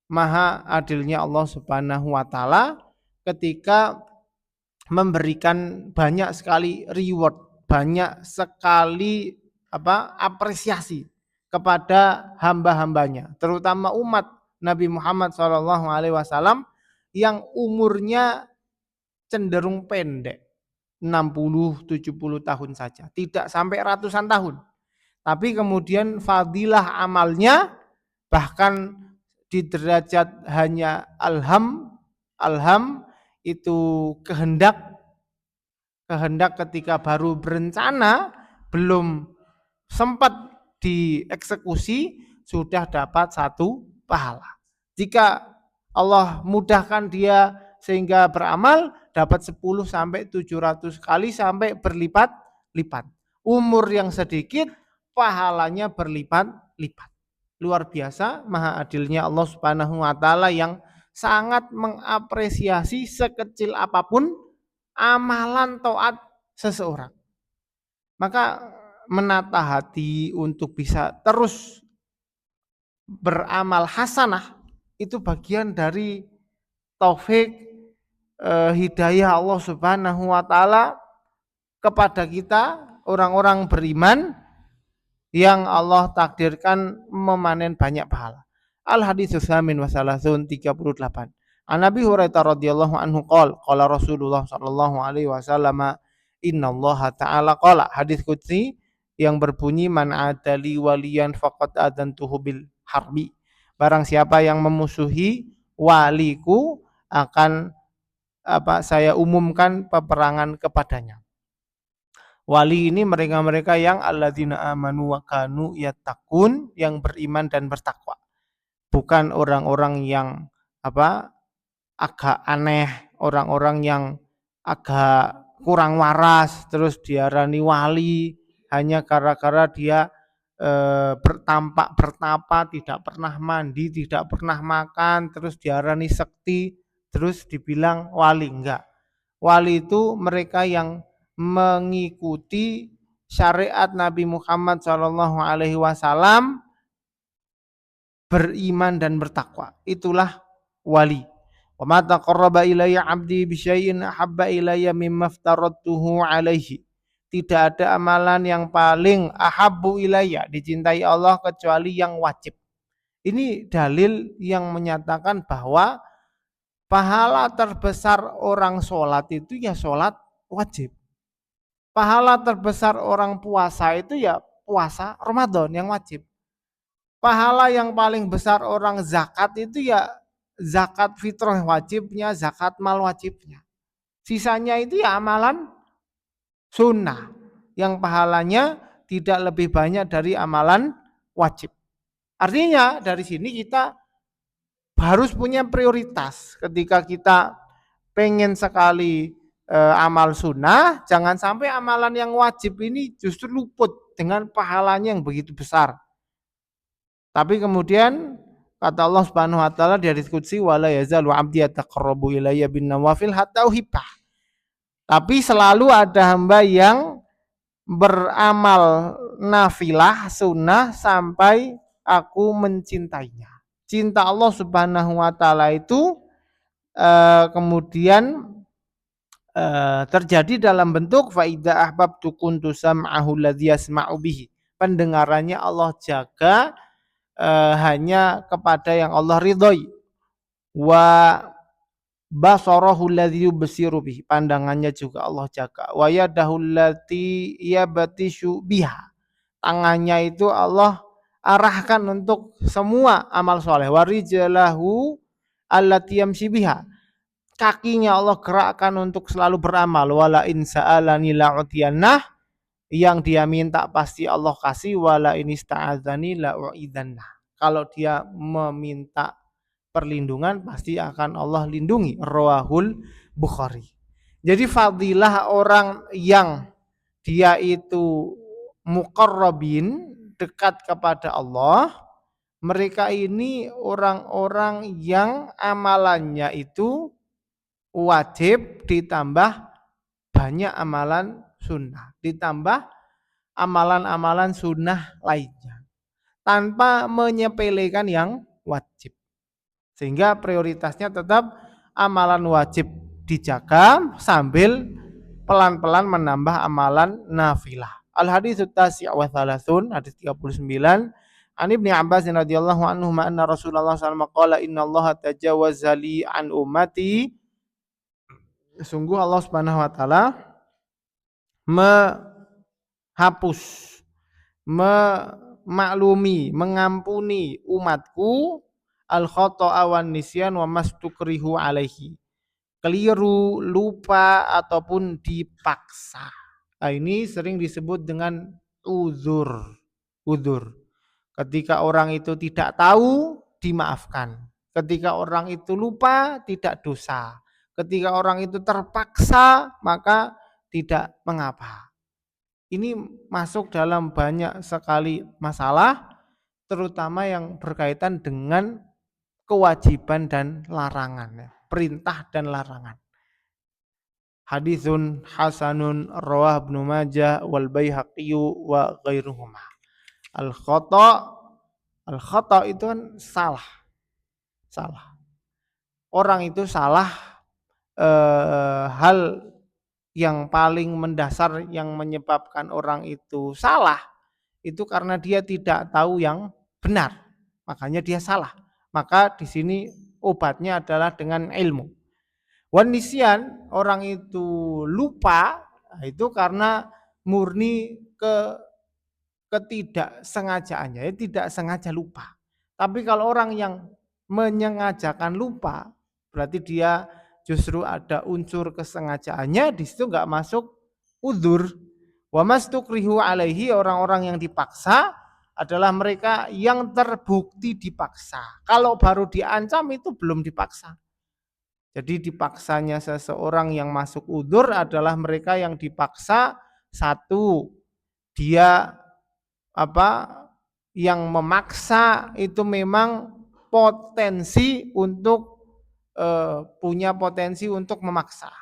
Maha adilnya Allah Subhanahu wa taala ketika memberikan banyak sekali reward, banyak sekali apresiasi kepada hamba-hambanya, terutama umat Nabi Muhammad SAW yang umurnya cenderung pendek, 60-70 tahun saja, tidak sampai ratusan tahun. Tapi kemudian fadilah amalnya bahkan di derajat hanya alham itu kehendak ketika baru berencana, belum sempat dieksekusi, sudah dapat 1 pahala. Jika Allah mudahkan dia sehingga beramal, dapat 10 sampai 700 kali sampai berlipat-lipat. Umur yang sedikit, pahalanya berlipat-lipat. Luar biasa maha adilnya Allah Subhanahu wa taala yang sangat mengapresiasi sekecil apapun amalan taat seseorang. Maka menata hati untuk bisa terus beramal hasanah itu bagian dari taufik hidayah Allah Subhanahu wa taala kepada kita orang-orang beriman yang Allah takdirkan memanen banyak pahala. Al haditsus tsamin wa salasun 38. An Nabi Hurairah radhiyallahu anhu qala Rasulullah sallallahu alaihi wasallam innallaha ta'ala qala, hadis qudsi yang berbunyi man adali waliyan faqad adantuhu bil harbi. Barang siapa yang memusuhi waliku akan saya umumkan peperangan kepadanya. Wali ini mereka-mereka yang alladzina amanu wa kanu yattaqun, yang beriman dan bertakwa. Bukan orang-orang yang agak aneh, orang-orang yang agak kurang waras terus diarani wali hanya gara-gara dia bertapa, tidak pernah mandi, tidak pernah makan, terus diarani sekti, terus dibilang wali. Enggak. Wali itu mereka yang mengikuti syariat Nabi Muhammad SAW, beriman dan bertakwa. Itulah wali. Wa ma taqarraba ilayya 'abdi bi syai'in ahabba ilayya mimma aftaradtuhu 'alaihi. Tidak ada amalan yang paling ahabbu ilayya, dicintai Allah, kecuali yang wajib. Ini dalil yang menyatakan bahwa pahala terbesar orang sholat itu ya sholat wajib. Pahala terbesar orang puasa itu ya puasa Ramadan yang wajib. Pahala yang paling besar orang zakat itu ya zakat fitrah wajibnya, zakat mal wajibnya. Sisanya itu ya amalan sunnah yang pahalanya tidak lebih banyak dari amalan wajib. Artinya dari sini kita harus punya prioritas. Ketika kita pengen sekali amal sunnah, jangan sampai amalan yang wajib ini justru luput dengan pahalanya yang begitu besar. Tapi kemudian kata Allah Subhanahu wa taala di hadits qudsi, wala yazalu 'abdi yataqarrabu ilayya bin nawafil hatta uhibbah. Tapi selalu ada hamba yang beramal nafilah sunnah sampai aku mencintainya. Cinta Allah Subhanahu wa taala itu kemudian terjadi dalam bentuk fa idza ahbabtu kuntu sam'ahu alladzi yasma'u bihi. Pendengarannya Allah jaga hanya kepada yang Allah ridhoi. Wa basarahu alladzi yubsiru bihi. Pandangannya juga Allah jaga. Wa yadahu allati yabatishu biha. Tangannya itu Allah arahkan untuk semua amal soleh. Wa rijlahu allati yamshi biha. Kakinya Allah gerakkan untuk selalu beramal. Wala in sa'alani la'utiyannah, yang dia minta pasti Allah kasih. Wala in ista'adzani la'u'idannah, kalau dia meminta perlindungan pasti akan Allah lindungi. Rawahul Bukhari. Jadi fadilah orang yang dia itu muqarrabin, dekat kepada Allah, mereka ini orang-orang yang amalannya itu wajib ditambah banyak amalan sunnah, ditambah amalan-amalan sunnah lainnya, tanpa menyepelekan yang wajib. Sehingga prioritasnya tetap amalan wajib dijaga sambil pelan-pelan menambah amalan nafilah. Al-hadits tasi' wa thalathun, hadis 39. An Ibnu Abbas radhiyallahu anhu anna Rasulullah sallallahu alaihi wasallam qala innallaha tajawwaza li an ummati. Sungguh Allah Subhanahu wa taala menghapus, memaklumi, mengampuni umatku al khata'a wan nisyan wa mastukrihu alaihi. Keliru, lupa ataupun dipaksa. Nah, ini sering disebut dengan uzur. Uzur. Ketika orang itu tidak tahu, dimaafkan. Ketika orang itu lupa, tidak dosa. Ketika orang itu terpaksa, maka tidak mengapa. Ini masuk dalam banyak sekali masalah, terutama yang berkaitan dengan kewajiban dan larangan, perintah dan larangan. Haditsun hasanun rawah Ibnu Majah wal Baihaqi wa ghairuhuma. Al-khata itu kan salah. Orang itu salah, hal yang paling mendasar yang menyebabkan orang itu salah itu karena dia tidak tahu yang benar. Makanya dia salah. Maka di sini obatnya adalah dengan ilmu. Wan nisyan, orang itu lupa, itu karena murni ketidaksengajaannya, ya tidak sengaja lupa. Tapi kalau orang yang menyengajakan lupa, berarti dia justru ada unsur kesengajaannya, di situ enggak masuk udzur. Wa mastukrihu alaihi, orang-orang yang dipaksa adalah mereka yang terbukti dipaksa. Kalau baru diancam itu belum dipaksa. Jadi dipaksanya seseorang yang masuk udzur adalah mereka yang dipaksa. Satu, dia yang memaksa itu memang potensi untuk punya potensi untuk memaksa.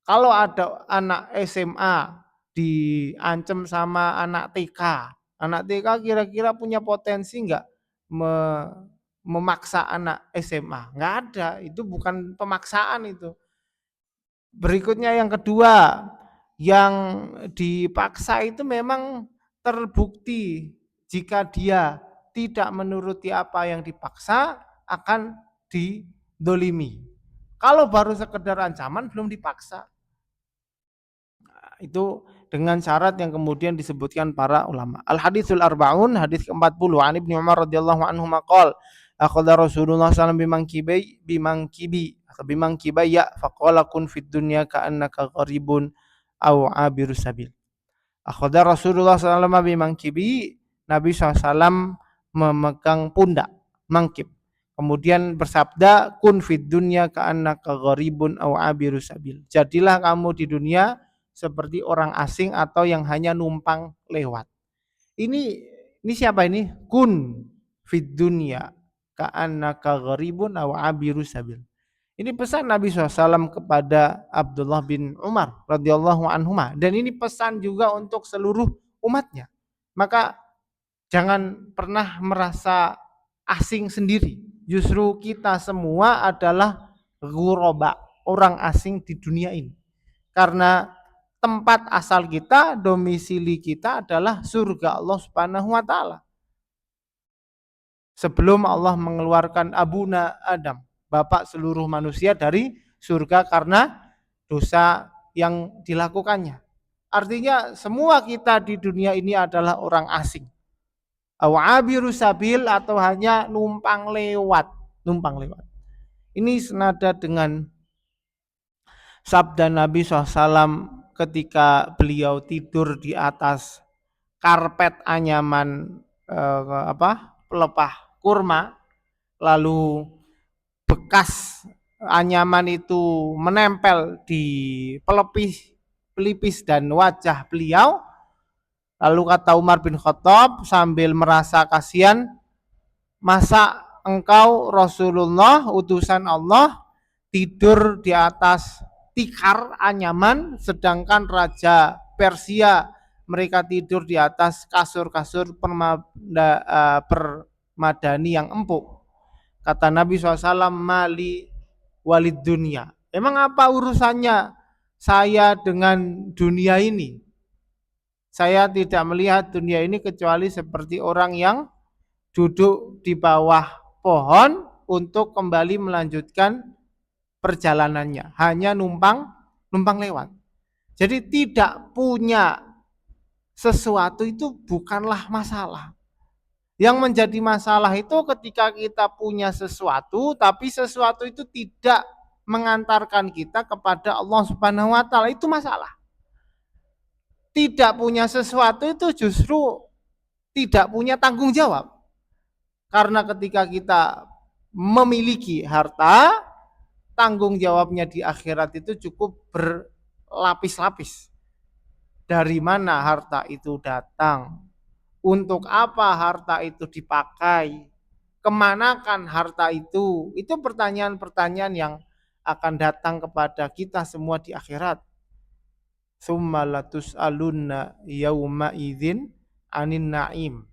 Kalau ada anak SMA diancam sama anak TK kira-kira punya potensi enggak memaksa anak SMA? Enggak ada, itu bukan pemaksaan itu. Berikutnya yang kedua, yang dipaksa itu memang terbukti jika dia tidak menuruti apa yang dipaksa akan didolimi. Kalau baru sekedar ancaman belum dipaksa. Nah, itu dengan syarat yang kemudian disebutkan para ulama. Al-haditsul arba'un, hadis ke-40, an Ibnu Umar radhiyallahu anhu maqal akhadha Rasulullah sallallahu alaihi wasallam bimangkibai faqala kun fid dunya ka'annaka gharibun aw abirus sabil. Akhadha Rasulullah sallallahu alaihi wasallam bimangkibi, Nabi SAW memegang pundak, mangkib. Kemudian bersabda, kun fid dunya ka'annaka gharibun aw abirus sabil. Jadilah kamu di dunia seperti orang asing atau yang hanya numpang lewat. Ini siapa ini? Kun fid dunya ka'annaka gharibun aw abirus sabil. Ini pesan Nabi SAW kepada Abdullah bin Umar radhiyallahu anhuma, dan ini pesan juga untuk seluruh umatnya. Maka jangan pernah merasa asing sendiri. Justru kita semua adalah ghuraba, orang asing di dunia ini. Karena tempat asal kita, domisili kita adalah surga Allah Subhanahu wa taala. Sebelum Allah mengeluarkan abuna Adam, bapak seluruh manusia, dari surga karena dosa yang dilakukannya. Artinya semua kita di dunia ini adalah orang asing. Awabiru sabil, atau hanya numpang lewat. Ini senada dengan sabda Nabi SAW ketika beliau tidur di atas karpet anyaman pelepah kurma, lalu bekas anyaman itu menempel di pelipis dan wajah beliau. Lalu kata Umar bin Khattab sambil merasa kasihan, masa engkau Rasulullah utusan Allah tidur di atas tikar anyaman, sedangkan Raja Persia mereka tidur di atas kasur-kasur permadani yang empuk. Kata Nabi SAW, mali walid dunia. Emang apa urusannya saya dengan dunia ini. Saya tidak melihat dunia ini kecuali seperti orang yang duduk di bawah pohon untuk kembali melanjutkan perjalanannya. Hanya numpang lewat. Jadi tidak punya sesuatu itu bukanlah masalah. Yang menjadi masalah itu ketika kita punya sesuatu, tapi sesuatu itu tidak mengantarkan kita kepada Allah Subhanahu wa taala, itu masalah. Tidak punya sesuatu itu justru tidak punya tanggung jawab. Karena ketika kita memiliki harta, tanggung jawabnya di akhirat itu cukup berlapis-lapis. Dari mana harta itu datang? Untuk apa harta itu dipakai? Kemanakan harta itu? Itu pertanyaan-pertanyaan yang akan datang kepada kita semua di akhirat. Tsumma latus'alunna yauma idzin anin na'im.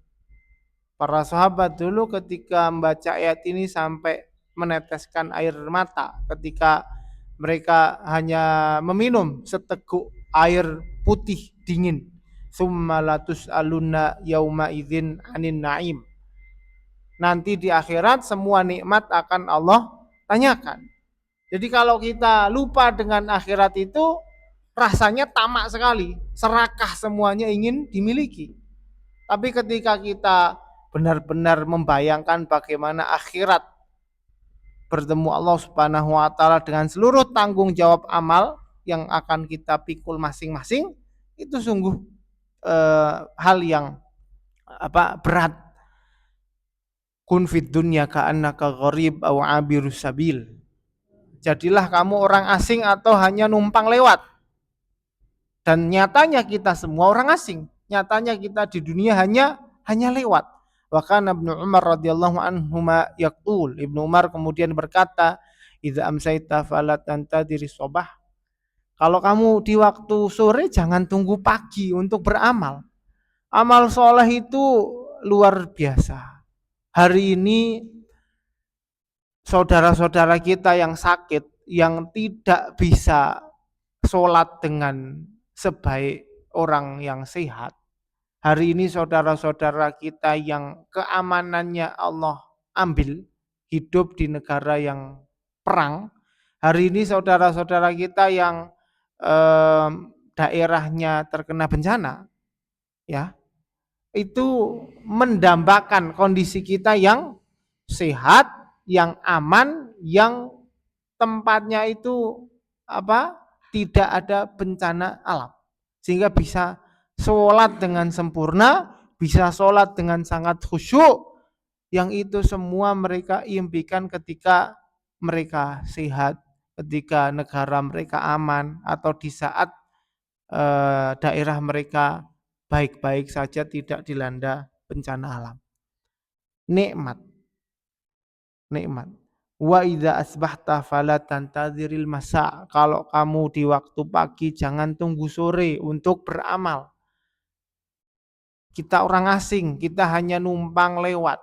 Para sahabat dulu ketika membaca ayat ini sampai meneteskan air mata ketika mereka hanya meminum seteguk air putih dingin. Tsumma latus'alunna yauma idzin anin na'im. Nanti di akhirat semua nikmat akan Allah tanyakan. Jadi kalau kita lupa dengan akhirat itu rasanya tamak sekali, serakah semuanya ingin dimiliki. Tapi ketika kita benar-benar membayangkan bagaimana akhirat bertemu Allah Subhanahu wa taala dengan seluruh tanggung jawab amal yang akan kita pikul masing-masing, itu sungguh hal yang berat. Kun fid dunya ka'annaka gharib aw 'abirus sabil. Jadilah kamu orang asing atau hanya numpang lewat. Dan nyatanya kita semua orang asing. Nyatanya kita di dunia hanya lewat. Wa kana Ibnu Umar radhiyallahu anhuma yaqul. Ibnu Umar kemudian berkata, "Idza amsayta fala tantadhiri shabah." Kalau kamu di waktu sore jangan tunggu pagi untuk beramal. Amal soleh itu luar biasa. Hari ini saudara-saudara kita yang sakit, yang tidak bisa sholat dengan sebaik orang yang sehat. Hari ini saudara-saudara kita yang keamanannya Allah ambil, hidup di negara yang perang. Hari ini saudara-saudara kita yang daerahnya terkena bencana, ya, itu mendambakan kondisi kita yang sehat, yang aman, yang tempatnya itu tidak ada bencana alam, sehingga bisa sholat dengan sempurna, bisa sholat dengan sangat khusyuk, yang itu semua mereka impikan ketika mereka sehat, ketika negara mereka aman, atau di saat daerah mereka baik-baik saja, tidak dilanda bencana alam. Nikmat. Wa idza asbahta fala tantadziril masa. Kalau kamu di waktu pagi jangan tunggu sore untuk beramal. Kita orang asing, kita hanya numpang lewat.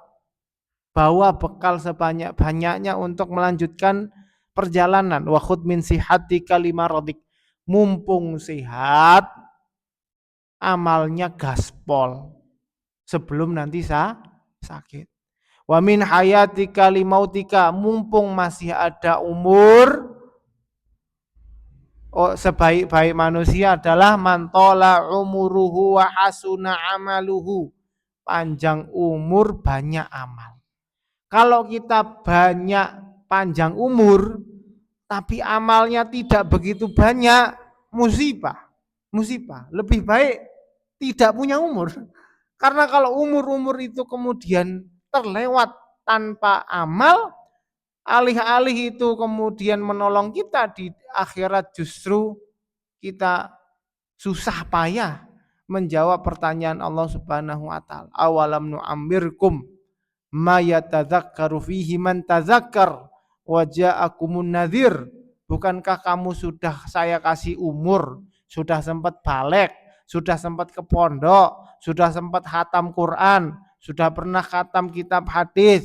Bawa bekal sebanyak-banyaknya untuk melanjutkan perjalanan. Wa khudh min sihatika limaradik. Mumpung sehat, amalnya gaspol sebelum nanti sakit. Wa min hayatika limautika, mumpung masih ada umur. Sebaik-baik manusia adalah mantola umuruhu wa hasuna amaluhu. Panjang umur, banyak amal. Kalau kita panjang umur tapi amalnya tidak begitu banyak, musibah. Lebih baik tidak punya umur. Karena kalau umur itu kemudian terlewat tanpa amal, alih-alih itu kemudian menolong kita di akhirat, justru kita susah payah menjawab pertanyaan Allah Subhanahu wa taala. Awalam nu'ammirkum ma yatadzakkaru fihi man tazakkar wa ja'akumun nadhir. Bukankah kamu sudah saya kasih umur, sudah sempat balik, sudah sempat ke pondok, sudah sempat khatam Quran, sudah pernah khatam kitab hadis.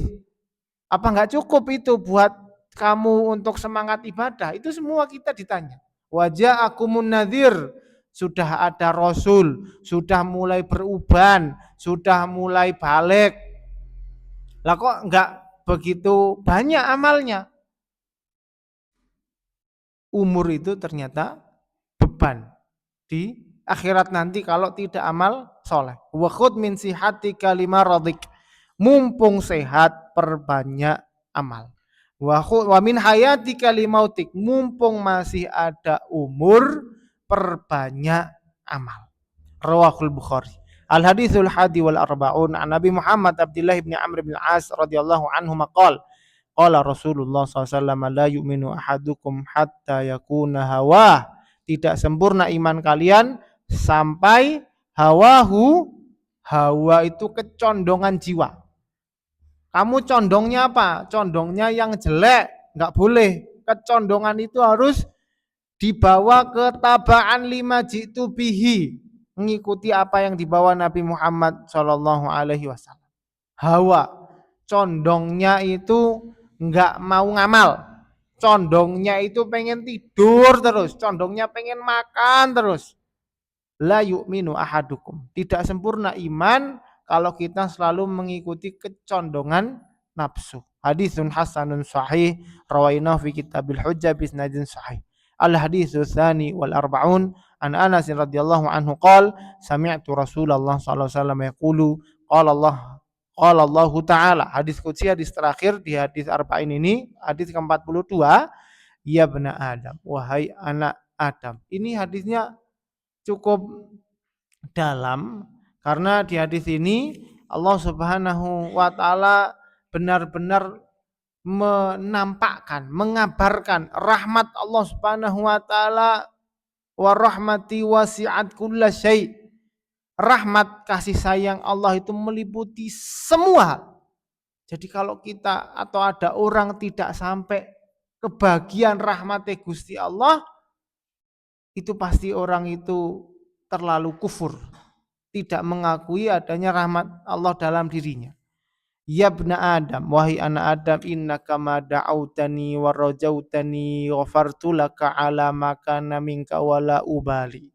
Apa enggak cukup itu buat kamu untuk semangat ibadah? Itu semua kita ditanya. Wa ja'akumun nadhir, sudah ada rasul, sudah mulai beruban, sudah mulai balik. Lah kok enggak begitu banyak amalnya? Umur itu ternyata beban di akhirat nanti kalau tidak amal soleh. Wa khud min sihatika lima radik, mumpung sehat perbanyak amal. Wa min hayatika limautik, mumpung masih ada umur perbanyak amal. Rawahul Bukhari. Al hadithul hadi wal arba'un an Nabi Muhammad Abdullah bin Amr bin As radhiyallahu anhu maqal qala Rasulullah SAW la yu'minu ahadukum hatta yakuna hawa, tidak sempurna iman kalian sampai hawahu, hawa itu kecondongan jiwa. Kamu condongnya apa? Condongnya yang jelek, enggak boleh. Kecondongan itu harus dibawa ke tabaan lima jitu bihi, mengikuti apa yang dibawa Nabi Muhammad Shallallahu Alaihi Wasallam. Hawa, condongnya itu nggak mau ngamal, condongnya itu pengen tidur terus, condongnya pengen makan terus. La yu'minu ahadukum, tidak sempurna iman kalau kita selalu mengikuti kecondongan nafsu. Hadisun hasanun sahih rawainahu fi kitabil hujjah bisnadin sahih. Al haditsu tsani wal arba'un an Anas radhiyallahu anhu qala sami'tu Rasulullah sallallahu alaihi wasallam yaqulu qala Allah taala. Hadis qudsi, hadis terakhir di hadis arba'in ini, hadis ke-42, ya bena Adam, wahai anak Adam. Ini hadisnya cukup dalam karena di hadis ini Allah Subhanahu wa taala benar-benar menampakkan, mengabarkan rahmat Allah Subhanahu wa taala, wa rahmati wasi'at kullasyai. Rahmat kasih sayang Allah itu meliputi semua. Jadi kalau kita atau ada orang tidak sampai kebagian rahmat Gusti Allah, itu pasti orang itu terlalu kufur, tidak mengakui adanya rahmat Allah dalam dirinya. Ya bna Adam, wahai anak Adam, innaka ma da'autani wa rajautani ghafartu laka ala ma kana minka wala ubali.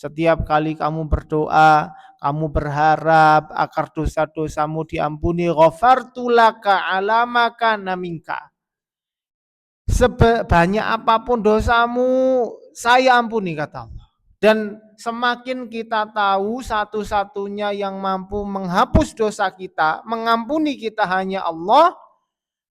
Setiap kali kamu berdoa, kamu berharap agar dosa-dosamu diampuni, ghafartu laka ala ma kana minka. Sebanyak apapun dosamu, saya ampuni, kata Allah. Dan semakin kita tahu satu-satunya yang mampu menghapus dosa kita, mengampuni kita hanya Allah,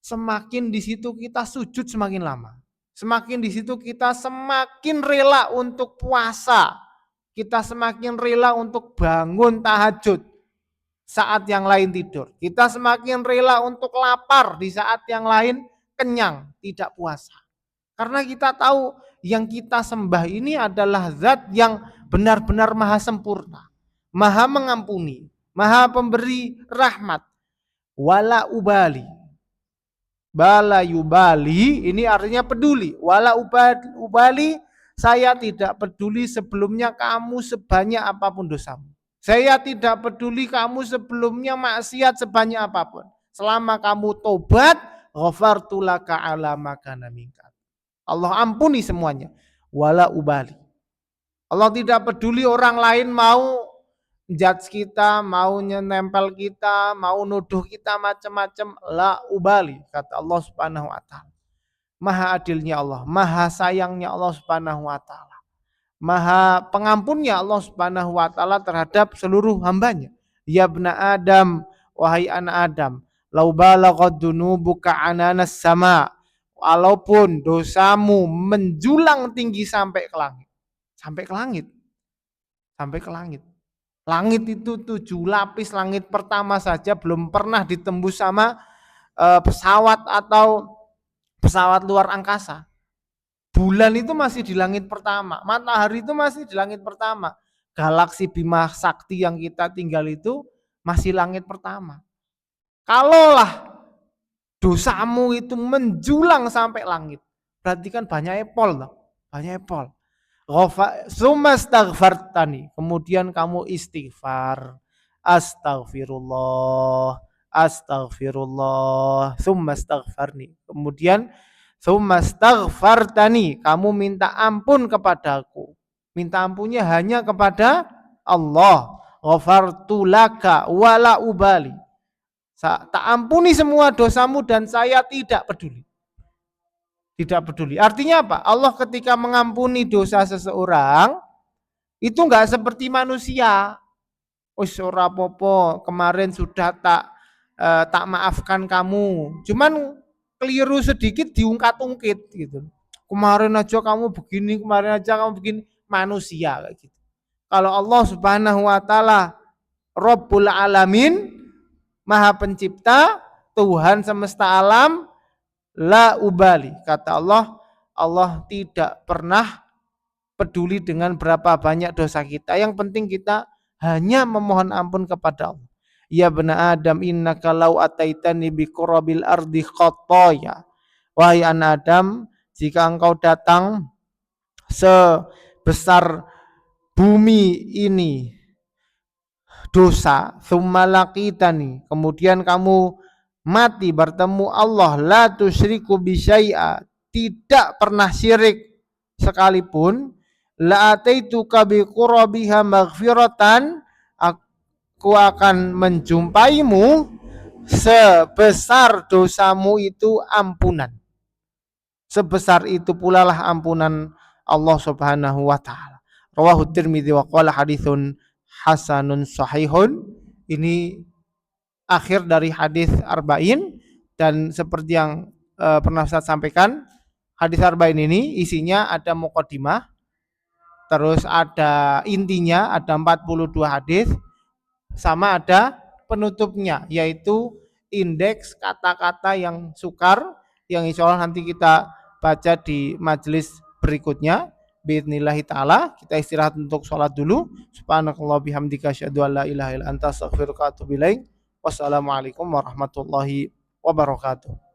semakin di situ kita sujud semakin lama. Semakin di situ kita semakin rela untuk puasa. Kita semakin rela untuk bangun tahajud saat yang lain tidur. Kita semakin rela untuk lapar di saat yang lain kenyang, tidak puasa. Karena kita tahu yang kita sembah ini adalah zat yang benar-benar maha sempurna, maha mengampuni, maha pemberi rahmat. Wala ubali, bala yubali, ini artinya peduli. Wala ubali, saya tidak peduli sebelumnya kamu sebanyak apapun dosamu. Saya tidak peduli kamu sebelumnya maksiat sebanyak apapun. Selama kamu tobat, ghafartu laka ala ma kana minka. Allah ampuni semuanya. Wala ubali. Allah tidak peduli orang lain mau judge kita, mau nempel kita, mau nuduh kita macam-macam. La ubali, kata Allah Subhanahu wa taala. Maha adilnya Allah, maha sayangnya Allah Subhanahu wa taala. Maha pengampunnya Allah Subhanahu wa taala terhadap seluruh hambanya. Ya bna Adam, wahai anak Adam, lau balaghat dunubuka ananas sama, walaupun dosamu menjulang tinggi sampai ke langit. Sampai ke langit. Sampai ke langit. Langit itu 7 lapis, langit pertama saja belum pernah ditembus sama pesawat atau pesawat luar angkasa. Bulan itu masih di langit pertama, matahari itu masih di langit pertama. Galaksi Bima Sakti yang kita tinggal itu masih langit pertama. Kalaulah dosamu itu menjulang sampai langit, berarti kan banyak epol, banyak epol. Sumastaghfartani, kemudian kamu istighfar, astagfirullah, astagfirullah, sumastaghfarni, kemudian Tsummastaghfartani, kamu minta ampun kepadaku. Minta ampunnya hanya kepada Allah. Ghafartu laka wala ubali. Tak ampuni semua dosamu dan saya tidak peduli. Tidak peduli. Artinya apa? Allah ketika mengampuni dosa seseorang itu enggak seperti manusia. Wis ora apa-apa, kemarin sudah tak maafkan kamu. Cuman keliru sedikit diungkat-ungkit gitu. Kemarin aja kamu begini, kemarin aja kamu begini, manusia kayak gitu. Kalau Allah Subhanahu wa taala Rabbul Alamin, Maha Pencipta, Tuhan semesta alam, la ubali. Kata Allah, Allah tidak pernah peduli dengan berapa banyak dosa kita. Yang penting kita hanya memohon ampun kepada Allah. Ya bena Adam innaka law ataitani bi qurabil ardi khataya. Wahai anak Adam, jika engkau datang sebesar bumi ini dosa, tsumma laqitani, kemudian kamu mati bertemu Allah, la tusyriku bi syai'a, tidak pernah syirik sekalipun, la ataituka bi qurabiha maghfiratan, aku akan menjumpaimu sebesar dosamu itu ampunan. Sebesar itu pula lah ampunan Allah Subhanahu wa taala. Rawahu Tirmidzi wa qala haditsun hasanun sahihun. Ini akhir dari hadis arba'in, dan seperti yang pernah saya sampaikan, hadis arba'in ini isinya ada muqaddimah, terus ada intinya, ada 42 hadis, sama ada penutupnya, yaitu indeks kata-kata yang sukar, yang insya Allah nanti kita baca di majelis berikutnya. Bismillahi ta'ala. Kita istirahat untuk sholat dulu. Subhanakallah bihamdika asyhadu an la ilaha illa anta astaghfiruka wa atubu ilaik. Wassalamualaikum warahmatullahi wabarakatuh.